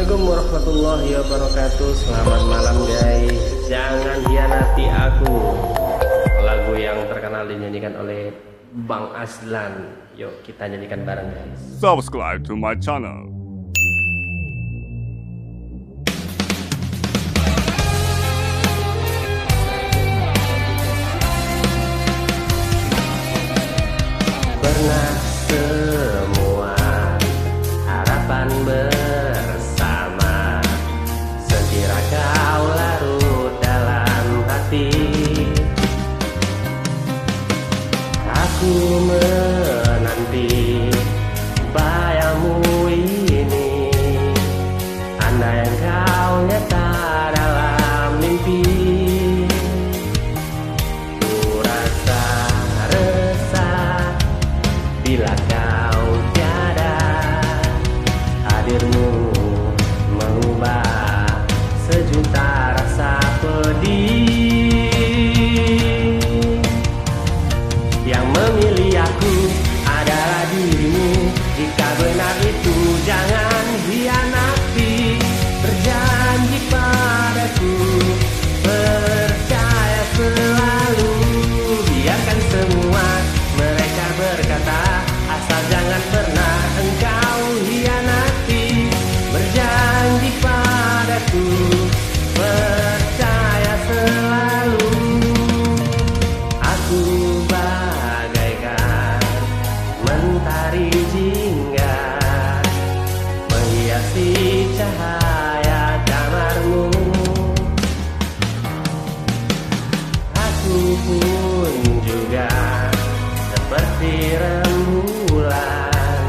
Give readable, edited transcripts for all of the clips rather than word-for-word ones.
Assalamualaikum warahmatullahi wabarakatuh. Selamat malam guys. Jangan hianati aku. Lagu yang terkenal dinyanyikan oleh Bang Azlan. Yuk kita nyanyikan bareng guys. Subscribe to my channel. Pernah semua harapan bersama, sekira kau larut dalam hati. Aku menanti bayangmu ini, andai engkau nyata dalam mimpi. Ku rasa resah bila kau tiada, hadirmu mengubah sejuta rasa pedih. Yang memilih aku adalah dirimu. Jika benar itu jangan hianati. Berjanji padaku, percaya selalu. Biarkan semua mereka berkata, asal jangan pernah engkau hianati. Berjanji padaku, percaya selalu. Aku bagaikan mentari jingga, menghiasi cahaya kamarmu. Aku pun juga seperti rembulan,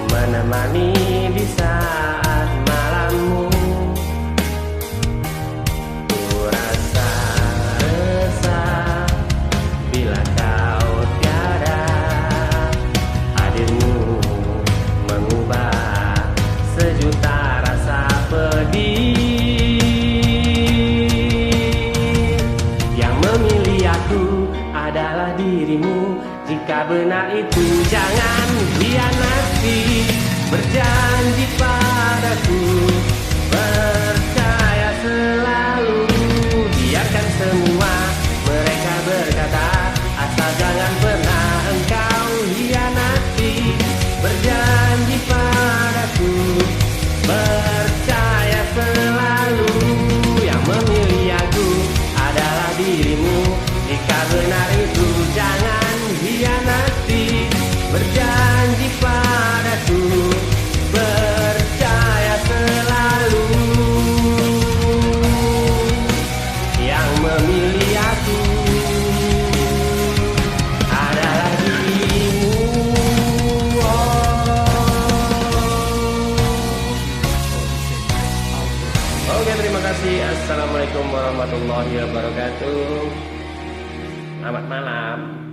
menemani di saat malammu. Ku rasa resah bila kau tiada, hadirmu mengubah sejuta rasa pedih. Yang memilih aku adalah dirimu. Jika benar itu jangan hianati. Berjanji padaku, percaya selalu. Biarkan semua mereka berkata, asal jangan pernah engkau hianati. Berjanji padaku, percaya selalu. Yang memilih aku adalah dirimu. Jika benar itu jangan hianati. Berjanji padaku, percaya selalu. Yang memilih aku adalah dirimu. Oke, terima kasih. Assalamualaikum warahmatullahi wabarakatuh. Selamat malam.